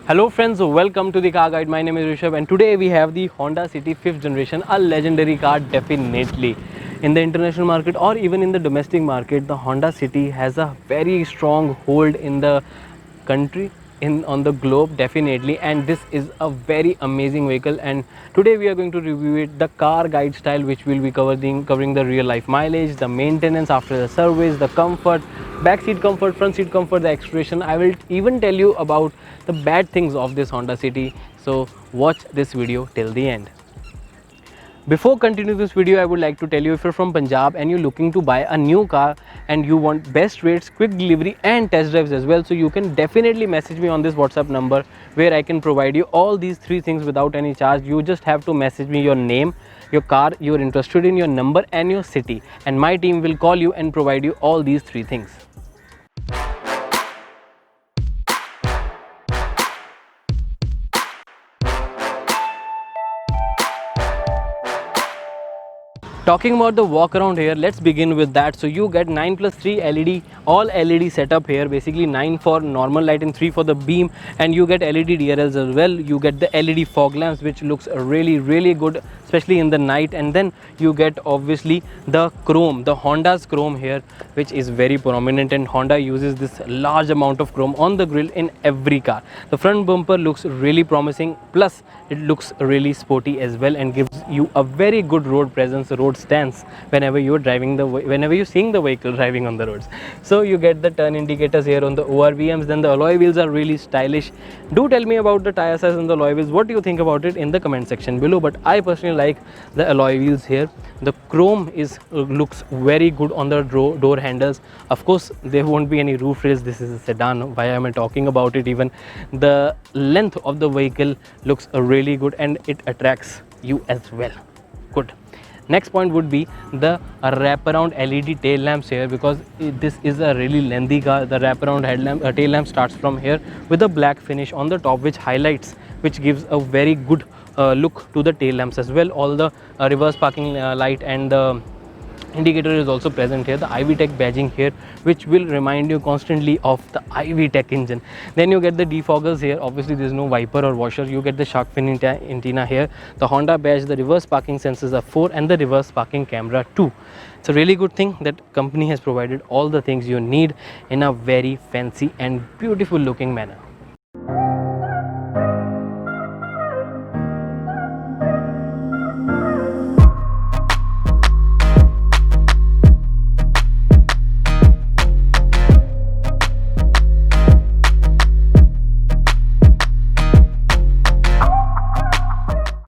Hello friends, welcome to the Car Guide. My name is Rishabh and today we have the Honda City 5th generation, a legendary car definitely. In the international market or even in the domestic market, the Honda City has a very strong hold in the country, on the globe definitely, and this is a very amazing vehicle. And today we are going to review it the car guide style, which will be covering the real life mileage, the maintenance after the service, the comfort, back seat comfort, front seat comfort, the acceleration. I will even tell you about the bad things of this Honda City, so watch this video till the end. Before continuing this video, I would like to tell you, if you're from Punjab and you're looking to buy a new car and you want best rates, quick delivery and test drives as well, so you can definitely message me on this WhatsApp number where I can provide you all these three things without any charge. You just have to message me your name, your car you're interested in, your number and your city, and my team will call you and provide you all these three things. Talking about the walk around here, let's begin with that. So you get 9+3 LED, all LED setup here, basically 9 for normal light and 3 for the beam, and you get LED DRLs as well. You get the LED fog lamps, which looks really good, especially in the night. And then you get obviously the chrome, the Honda's chrome here, which is very prominent, and Honda uses this large amount of chrome on the grille in every car. The front bumper looks really promising, plus it looks really sporty as well and gives you a very good road presence, road stance whenever you're seeing the vehicle driving on the roads. So you get the turn indicators here on the ORVMs. Then the alloy wheels are really stylish. Do tell me about the tire size and the alloy wheels. What do you think about it in the comment section below? But I personally like the alloy wheels here. The chrome looks very good on the door handles. Of course, there won't be any roof rails. This is a sedan. Why am I talking about it? Even the length of the vehicle looks really good and it attracts you as well. Good. Next point would be the wraparound LED tail lamps here, because this is a really lengthy car. The wraparound tail lamp starts from here with a black finish on the top, which gives a very good look to the tail lamps as well. All the reverse parking light and the indicator is also present here. The i-VTEC badging here, which will remind you constantly of the i-VTEC engine. Then you get the defoggers here. Obviously there is no wiper or washer. You get the shark fin antenna here, the Honda badge, the reverse parking sensors are 4, and the reverse parking camera 2. It's a really good thing that company has provided all the things you need in a very fancy and beautiful looking manner.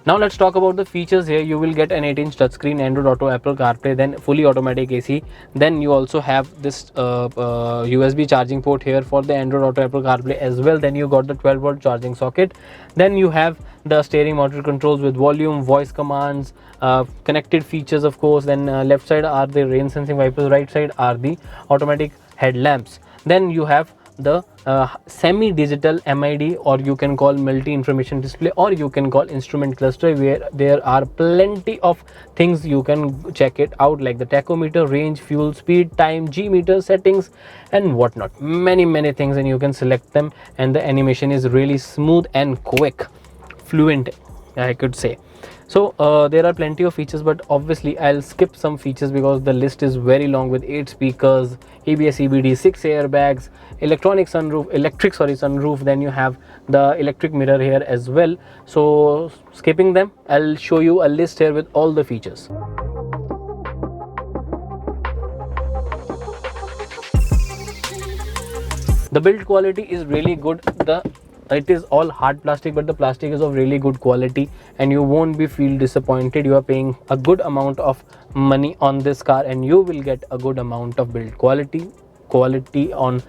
Now let's talk about the features here. You will get an 8-inch touchscreen, Android Auto, Apple CarPlay, then fully automatic AC. Then you also have this USB charging port here for the Android Auto, Apple CarPlay as well. Then you got the 12-volt charging socket. Then you have the steering motor controls with volume, voice commands, connected features of course. Then left side are the rain sensing wipers, right side are the automatic headlamps. Then you have the semi-digital MID, or you can call multi-information display, or you can call instrument cluster, where there are plenty of things you can check it out, like the tachometer, range, fuel, speed, time, G-meter, settings and whatnot. Many things, and you can select them, and the animation is really smooth and quick, fluent, I could say. So there are plenty of features, but obviously I'll skip some features because the list is very long, with 8 speakers, ABS EBD, 6 airbags, electric sunroof. Then you have the electric mirror here as well. So skipping them, I'll show you a list here with all the features. The build quality is really good. It is all hard plastic, but the plastic is of really good quality and you won't feel disappointed. You are paying a good amount of money on this car and you will get a good amount of build quality on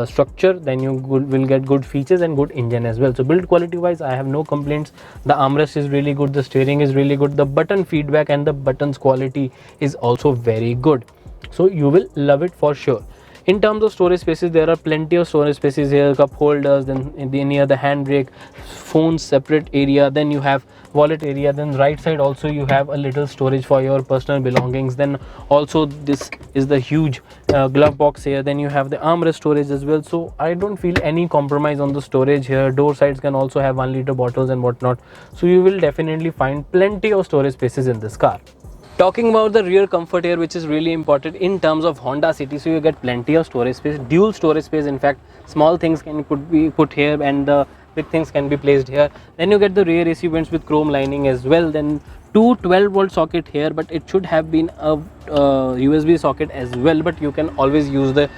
structure. Then you will get good features and good engine as well. So build quality wise, I have no complaints. The armrest is really good, the steering is really good, the button feedback and the buttons quality is also very good. So you will love it for sure. In terms of storage spaces, there are plenty of storage spaces here, cup holders, then near the handbrake, phone separate area, then you have wallet area, then right side also you have a little storage for your personal belongings, then also this is the huge glove box here, then you have the armrest storage as well. So I don't feel any compromise on the storage here. Door sides can also have 1 liter bottles and whatnot, so you will definitely find plenty of storage spaces in this car. Talking about the rear comfort here, which is really important in terms of Honda City, so you get plenty of storage space, dual storage space. In fact, small things could be put here and the big things can be placed here. Then you get the rear AC vents with chrome lining as well. Then two 12-volt socket here, but it should have been a USB socket as well, but you can always use the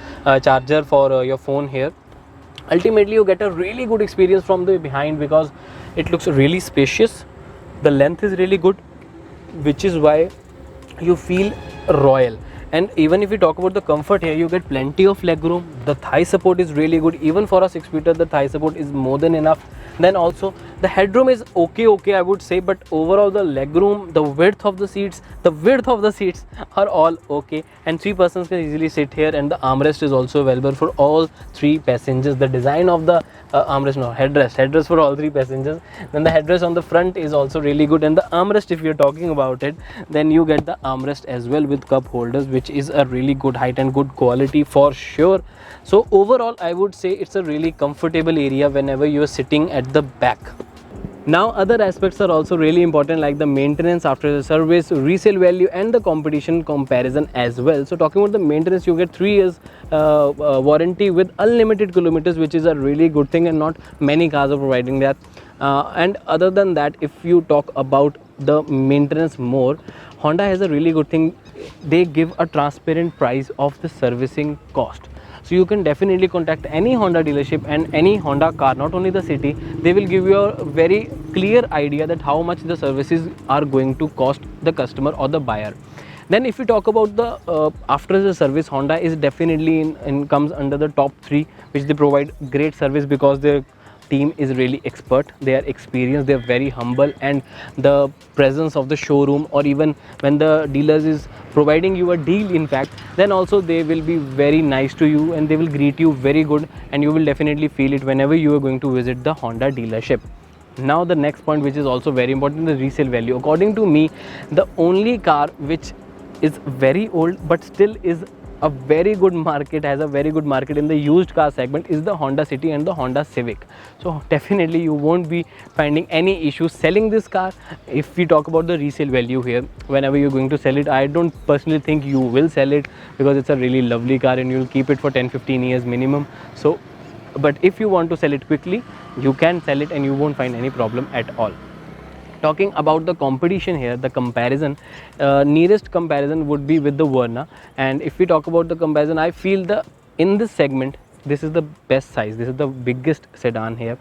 charger for your phone here. Ultimately, you get a really good experience from the behind because it looks really spacious. The length is really good, which is why you feel royal. And even if we talk about the comfort here, you get plenty of leg room. The thigh support is really good. Even for a 6-footer, the thigh support is more than enough. Then also the headroom is okay I would say, but overall the leg room, the width of the seats are all okay, and 3 persons can easily sit here, and the armrest is also available for all 3 passengers. The design of the headrest for all 3 passengers. Then the headrest on the front is also really good, and the armrest, if you're talking about it, then you get the armrest as well with cup holders, which is a really good height and good quality for sure. So overall I would say it's a really comfortable area whenever you're sitting at the back. Now other aspects are also really important, like the maintenance after the service, resale value, and the competition comparison as well. So talking about the maintenance, you get 3 years warranty with unlimited kilometers, which is a really good thing, and not many cars are providing that. And other than that, if you talk about the maintenance more, Honda has a really good thing. They give a transparent price of the servicing cost. So you can definitely contact any Honda dealership and any Honda car, not only the city. They will give you a very clear idea that how much the services are going to cost the customer or the buyer. Then if we talk about the after the service, Honda is definitely comes under the top 3, which they provide great service because their team is really expert, they are experienced, they are very humble, and the presence of the showroom, or even when the dealers is providing you a deal, in fact, then also they will be very nice to you and they will greet you very good, and you will definitely feel it whenever you are going to visit the Honda dealership. Now the next point, which is also very important, the resale value. According to me, the only car which is very old but still is a very good market, has a very good market in the used car segment, is the Honda City and the Honda Civic. So definitely you won't be finding any issues selling this car. If we talk about the resale value here, whenever you're going to sell it, I don't personally think you will sell it because it's a really lovely car and you'll keep it for 10-15 years minimum. So but if you want to sell it quickly, you can sell it and you won't find any problem at all. Talking about the competition here, the comparison, nearest comparison would be with the Verna. And if we talk about the comparison, I feel in this segment, this is the best size, this is the biggest sedan here.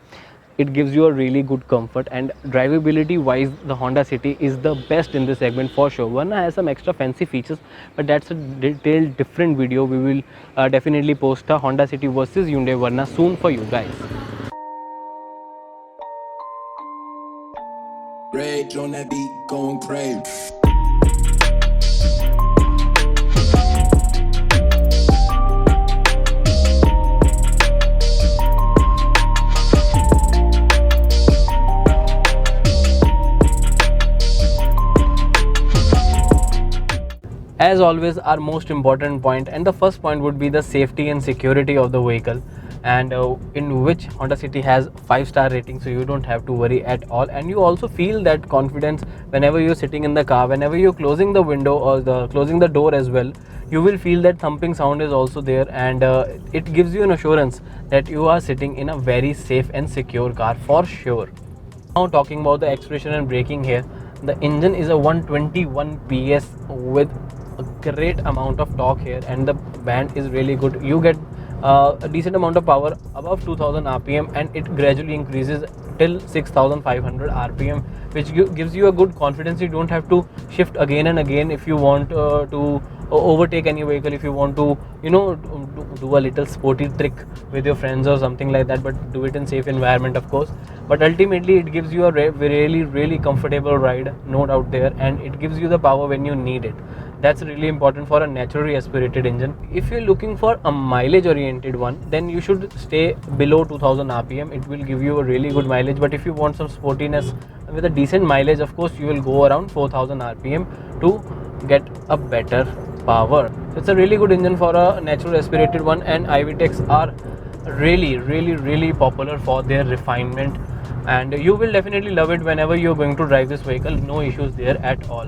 It gives you a really good comfort, and drivability wise, the Honda City is the best in this segment for sure. Verna has some extra fancy features, but that's a detailed different video. We will definitely post a Honda City versus Hyundai Verna soon for you guys. Rage on that beat, going crazy. As always, our most important point, and the first point would be the safety and security of the vehicle, and in which Honda City has 5-star rating, so you don't have to worry at all. And you also feel that confidence whenever you're sitting in the car, whenever you're closing the window or closing the door as well, you will feel that thumping sound is also there, and it gives you an assurance that you are sitting in a very safe and secure car for sure. Now talking about the acceleration and braking here, the engine is a 121 PS with a great amount of torque here, and the band is really good. You get a decent amount of power above 2000 rpm, and it gradually increases till 6500 rpm, which gives you a good confidence. You don't have to shift again and again if you want to overtake any vehicle, if you want to do a little sporty trick with your friends or something like that, but do it in safe environment, of course. But ultimately it gives you a really comfortable ride, no doubt there, and it gives you the power when you need it. That's really important for a naturally aspirated engine. If you're looking for a mileage oriented one, then you should stay below 2000 rpm. It will give you a really good mileage. But if you want some sportiness with a decent mileage, of course you will go around 4000 rpm to get a better power. It's a really good engine for a natural aspirated one, and i-VTECs are really popular for their refinement, and you will definitely love it whenever you're going to drive this vehicle. No issues there at all.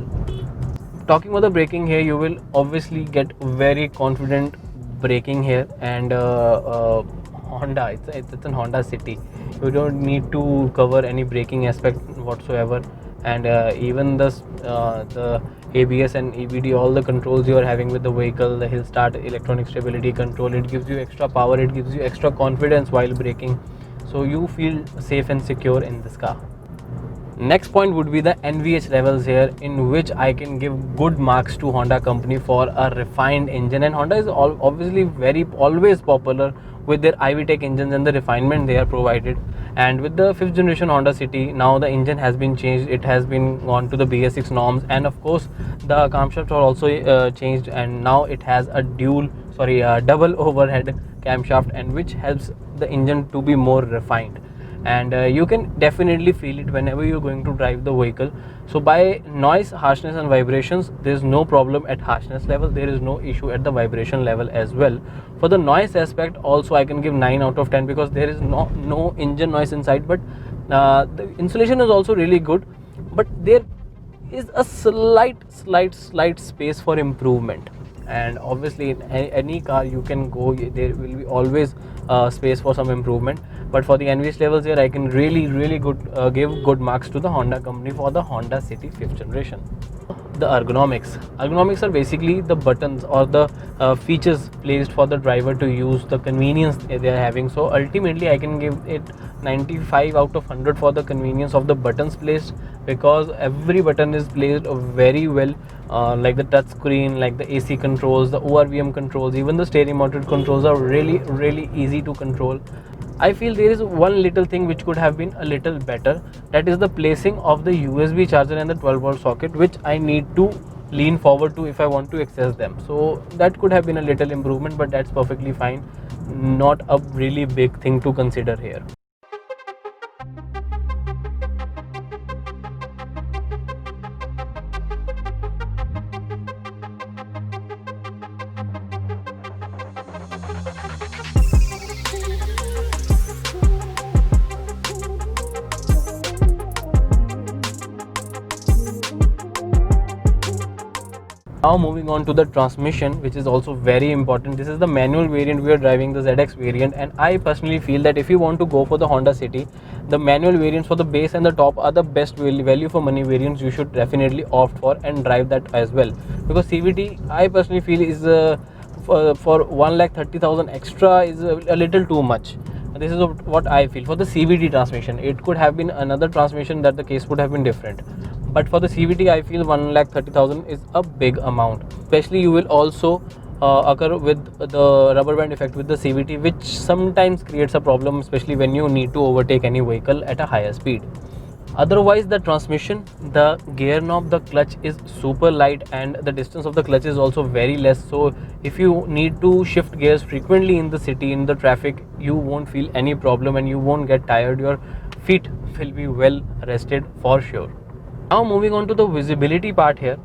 Talking about the braking here, you will obviously get very confident braking here, and Honda, it's an Honda City. You don't need to cover any braking aspect whatsoever, and even the ABS and EBD, all the controls you are having with the vehicle, the hill start, electronic stability control, it gives you extra power, it gives you extra confidence while braking, so you feel safe and secure in this car. Next point would be the NVH levels here, in which I can give good marks to Honda company for a refined engine. And Honda is obviously always popular with their i-VTEC engines and the refinement they are provided. And with the 5th generation Honda City, now the engine has been changed, it has been gone to the BS6 norms, and of course the camshafts are also changed, and now it has a double overhead camshaft, and which helps the engine to be more refined. And you can definitely feel it whenever you're going to drive the vehicle. So by noise, harshness and vibrations, there is no problem at harshness level, there is no issue at the vibration level as well. For the noise aspect also I can give 9 out of 10, because there is no engine noise inside, but the insulation is also really good, but there is a slight space for improvement. And obviously in any car you can go, there will be always space for some improvement. But for the NVH levels here, I can really good give good marks to the Honda company for the Honda City 5th generation. The ergonomics are basically the buttons or the features placed for the driver to use, the convenience they are having. So ultimately I can give it 95 out of 100 for the convenience of the buttons placed, because every button is placed very well, like the touch screen, like the AC controls, the ORVM controls, even the steering mounted controls are really easy to control. I feel there is one little thing which could have been a little better, that is the placing of the USB charger and the 12-volt socket, which I need to lean forward to if I want to access them. So that could have been a little improvement, but that's perfectly fine, not a really big thing to consider here. Now moving on to the transmission, which is also very important. This is the manual variant we are driving, the ZX variant, and I personally feel that if you want to go for the Honda City, the manual variants for the base and the top are the best value for money variants you should definitely opt for and drive that as well, because CVT I personally feel is for 1,30,000 extra is a little too much. This is what I feel. For the CVT transmission, it could have been another transmission that the case would have been different, but for the CVT I feel 1,30,000 is a big amount. Especially you will also occur with the rubber band effect with the CVT, which sometimes creates a problem, especially when you need to overtake any vehicle at a higher speed. Otherwise the transmission, the gear knob, the clutch is super light, and the distance of the clutch is also very less. So if you need to shift gears frequently in the city, in the traffic, you won't feel any problem and you won't get tired. Your feet will be well rested for sure. Now moving on to the visibility part here.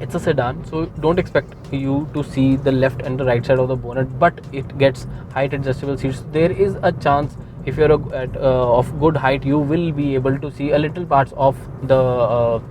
It's a sedan, so don't expect you to see the left and the right side of the bonnet, but it gets height adjustable seats. There is a chance, if you're of good height, you will be able to see a little parts of the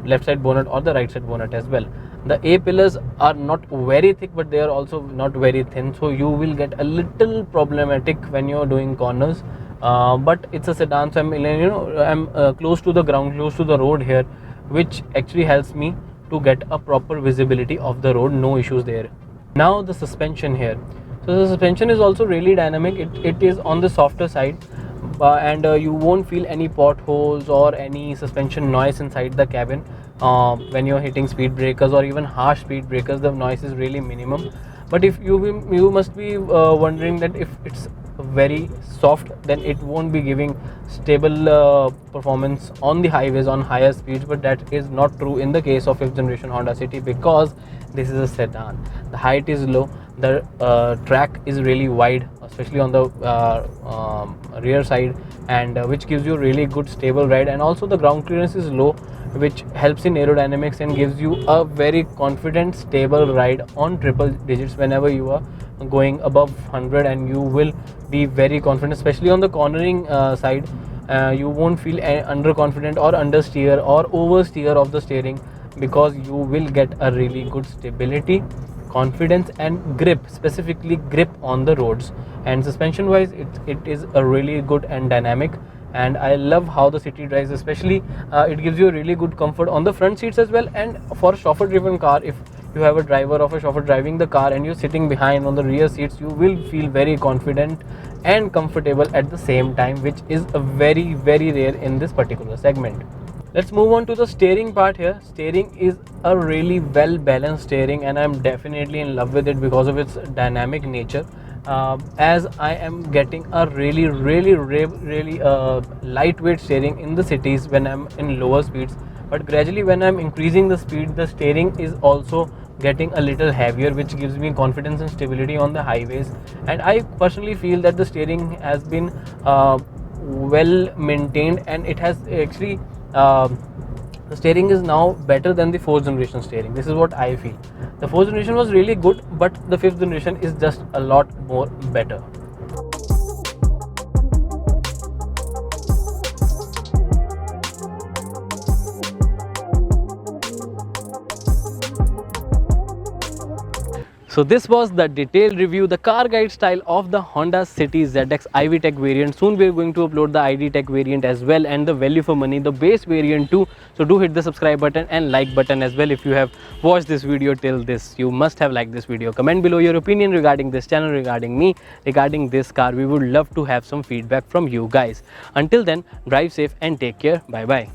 left side bonnet or the right side bonnet as well. The A pillars are not very thick, but they are also not very thin, so you will get a little problematic when you're doing corners. But it's a sedan, so I'm close to the ground, close to the road here, which actually helps me to get a proper visibility of the road. No issues there. Now the suspension here. So the suspension is also really dynamic. It is on the softer side, and you won't feel any potholes or any suspension noise inside the cabin. When you're hitting speed breakers or even harsh speed breakers, the noise is really minimum. But if you must be wondering that if it's very soft, then it won't be giving stable performance on the highways on higher speeds. But that is not true in the case of 5th generation Honda City, because this is a sedan. The height is low, the track is really wide, especially on the rear side, and which gives you really good stable ride. And also the ground clearance is low, which helps in aerodynamics and gives you a very confident stable ride on triple digits whenever you are going above 100, and you will be very confident, especially on the cornering side. You won't feel underconfident or understeer or oversteer of the steering, because you will get a really good stability, confidence and grip, specifically grip on the roads. And suspension wise, it is a really good and dynamic, and I love how the city drives, especially it gives you a really good comfort on the front seats as well. And for a chauffeur driven car, if you have a driver of a chauffeur driving the car and you're sitting behind on the rear seats, you will feel very confident and comfortable at the same time, which is a very rare in this particular segment. Let's move on to the steering part here. Steering is a really well balanced steering, and I'm definitely in love with it because of its dynamic nature. As I am getting a really lightweight steering in the cities when I'm in lower speeds, but gradually when I'm increasing the speed, the steering is also getting a little heavier, which gives me confidence and stability on the highways. And I personally feel that the steering has been well maintained, and it has actually the steering is now better than the 4th generation steering. This is what I feel. The 4th generation was really good, but the 5th generation is just a lot more better. So this was the detailed review, the car guide style of the Honda City ZX i-VTEC variant. Soon we are going to upload the i-VTEC variant as well, and the value for money, the base variant too. So do hit the subscribe button and like button as well. If you have watched this video till this, you must have liked this video. Comment below your opinion regarding this channel, regarding me, regarding this car. We would love to have some feedback from you guys. Until then, drive safe and take care. Bye bye.